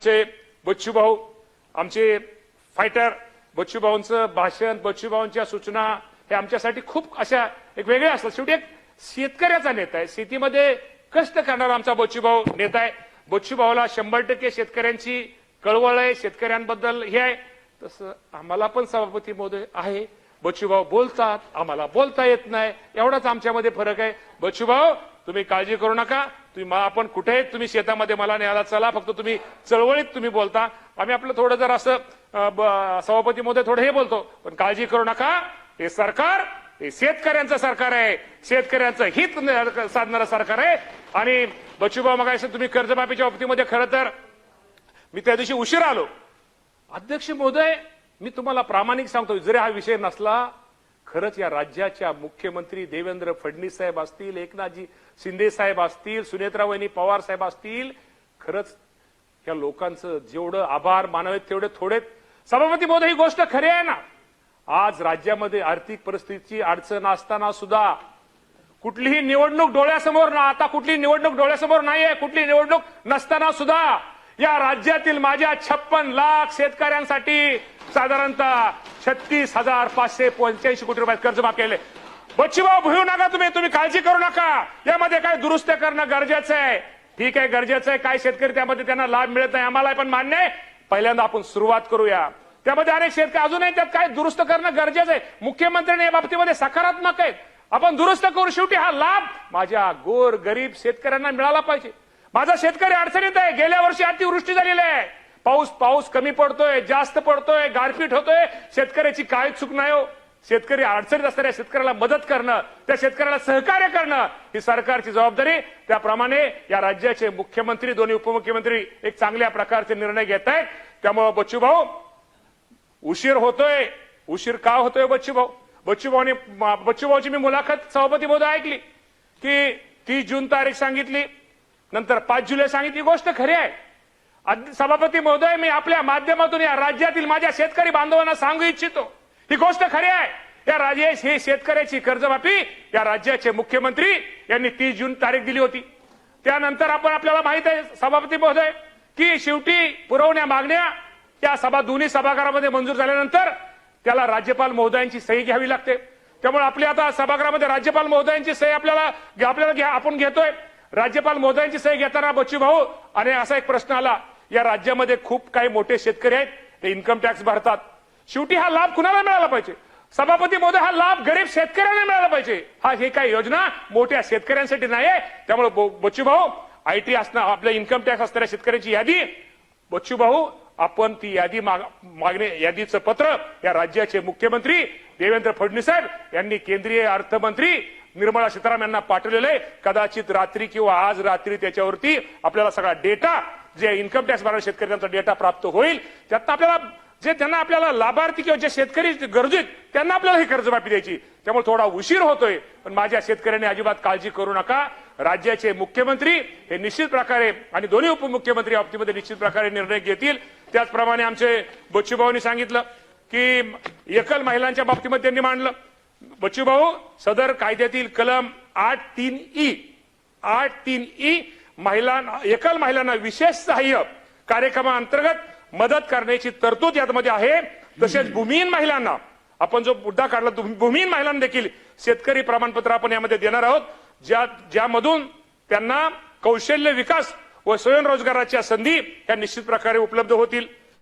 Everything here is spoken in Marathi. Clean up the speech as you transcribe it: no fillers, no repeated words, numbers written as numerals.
चे बच्चूभाऊ आमचे फायटर, बच्चूभाऊंचं भाषण, बच्चूभाऊंच्या सूचना हे आमच्यासाठी खूप अशा एक वेगळ्या असतात. शेवटी एक शेतकऱ्याचा नेता आहे, शेतीमध्ये कष्ट करणारा आमचा बच्चूभाऊ नेता आहे. बच्चूभाऊला 100% शेतकऱ्यांची कळवळ आहे, शेतकऱ्यांबद्दल हे आहे. तसं आम्हाला पण सभापती महोदय आहे. बच्चूभाऊ बोलतात, आम्हाला बोलता येत नाही, एवढाच आमच्यामध्ये फरक आहे. बच्चूभाऊ तुम्ही काळजी करू नका, तुम्ही आपण कुठे आहेत, तुम्ही शेतामध्ये मला न्यायला चला, फक्त तुम्ही चळवळीत तुम्ही बोलता. आम्ही आपलं थोडं जर असं सभापती महोदय थोडं हे बोलतो, पण काळजी करू नका, हे सरकार हे शेतकऱ्यांचं सरकार आहे, शेतकऱ्यांचं हित साधणारं सरकार आहे. आणि बच्चूभाऊ मग तुम्ही कर्जमाफीच्या बाबतीमध्ये खरं तर मी त्या दिवशी उशीर आलो. अध्यक्ष महोदय मी तुम्हाला प्रामाणिक सांगतो, जरी हा विषय नसला, खरंच या राज्याच्या मुख्यमंत्री देवेंद्र फडणवीस साहेब असतील, एकनाथजी शिंदे साहेब असतील, सुनेत्रावहिनी पवार साहेब असतील, खरंच या लोकांचं जेवढं आभार मानावेत तेवढे थोडेत. सभापती महोदय ही गोष्ट खरी आहे ना. आज राज्यामध्ये आर्थिक परिस्थितीची अडचण असताना सुद्धा कुठलीही निवडणूक डोळ्यासमोर ना, आता कुठली निवडणूक डोळ्यासमोर नाहीये, कुठली निवडणूक नसताना सुद्धा या राज्यातील माझ्या 56 लाख शेतकऱ्यांसाठी साधारणतः 36,585 कोटी रुपये कर्जमाफ केले. बच्चूभाऊ भुलू नका, तुम्ही काळजी करू नका. यामध्ये काय दुरुस्त करणं गरजेचं आहे, ठीक आहे, गरजेचं आहे. काय शेतकरी त्यामध्ये त्यांना लाभ मिळत नाही, आम्हाला पण मान्य आहे. पहिल्यांदा आपण सुरुवात करूया. त्यामध्ये अनेक शेतकरी अजूनही त्यात काय दुरुस्त करणं गरजेचं आहे. मुख्यमंत्र्यांनी या बाबतीमध्ये सकारात्मक आहेत, आपण दुरुस्त करू. शेवटी हा लाभ माझ्या गोर गरीब शेतकऱ्यांना मिळाला पाहिजे. माझा शेतकरी अडचणीत आहे, गेल्या वर्षी अतिवृष्टी झालेली आहे, पाऊस कमी पडतोय, जास्त पडतोय, गारपीट होतोय, शेतकऱ्याची काय चूक नाही हो. शेतकरी अडचणीत असणाऱ्या शेतकऱ्याला मदत करणं, त्या शेतकऱ्याला सहकार्य करणं ही सरकारची जबाबदारी. त्याप्रमाणे या राज्याचे मुख्यमंत्री, दोन्ही उपमुख्यमंत्री एक चांगल्या प्रकारचे निर्णय घेत आहेत. त्यामुळे उशीर होतोय. उशीर का होतोय बच्चूभाऊची मी मुलाखत सभापती महोदय ऐकली की 30 जून तारीख सांगितली, नंतर 5 जुलै सांगितली. गोष्ट खरी आहे. सभापती महोदय मी आपल्या माध्यमातून या राज्यातील माझ्या शेतकरी बांधवांना सांगू इच्छितो, ही गोष्ट खरी आहे. या ही शेतकऱ्याची कर्जमाफी या राज्याचे मुख्यमंत्री यांनी 30 जून तारीख दिली होती. त्यानंतर आपल्याला माहित आहे सभापती महोदय की शेवटी पुरवण्या मागण्या या दोन्ही सभागृहामध्ये मंजूर झाल्यानंतर त्याला राज्यपाल महोदयांची सही घ्यावी लागते. त्यामुळे आपल्या आता सभागृहामध्ये राज्यपाल महोदयांची सही आपण घेतोय. राज्यपाल महोदयांची सही घेताना बच्चूभाऊ आणि असा एक प्रश्न आला, या राज्यामध्ये खूप काही मोठे शेतकरी आहेत, ते इन्कम टॅक्स भरतात. शेवटी हा लाभ कुणाला मिळाला पाहिजे? सभापती महोदय, हा लाभ गरीब शेतकऱ्यांना मिळाला पाहिजे. हे काही योजना मोठ्या शेतकऱ्यांसाठी नाहीये. त्यामुळे बच्चूभाऊ आयटी असणं, आपल्या इन्कम टॅक्स असणाऱ्या शेतकऱ्यांची यादी, बच्चूभाऊ आपण ती यादी यादीचं पत्र या राज्याचे मुख्यमंत्री देवेंद्र फडणवीस साहेब यांनी केंद्रीय अर्थमंत्री निर्मला सीतारामन यांना पाठवलेलं आहे. कदाचित रात्री किंवा आज रात्री त्याच्यावरती आपल्याला सगळा डेटा, जे इन्कम टॅक्स भरणाऱ्या शेतकऱ्यांचा डेटा प्राप्त होईल. त्यात आपल्याला लाभार्थी किंवा जे शेतकरी गरजू आहेत त्यांना आपल्याला ही कर्जमाफी द्यायची. त्यामुळे थोडा उशीर होतोय, पण माझ्या शेतकऱ्यांनी अजिबात काळजी करू नका. राज्याचे मुख्यमंत्री हे निश्चित प्रकारे आणि दोन्ही उपमुख्यमंत्री बाबतीमध्ये निश्चित प्रकारे निर्णय घेतील. त्याचप्रमाणे आमचे बच्चूभाऊंनी सांगितलं की एकल महिलांच्या बाबतीमध्ये त्यांनी मांडलं. बच्चूभाऊ, सदर कायद्यातील कलम 8(3)(e) एकल महिलांना विशेष सहाय्य कार्यक्रमाअंतर्गत मदत करण्याची तरतूद यामध्ये आहे. तसेच भूमिहीन महिलांना, आपण जो मुद्दा काढला, भूमिहीन महिलांना देखील शेतकरी प्रमाणपत्र आपण यामध्ये देणार आहोत, ज्यामधून त्यांना कौशल्य विकास व स्वयंरोजगाराच्या संधी या निश्चित प्रकारे उपलब्ध होतील.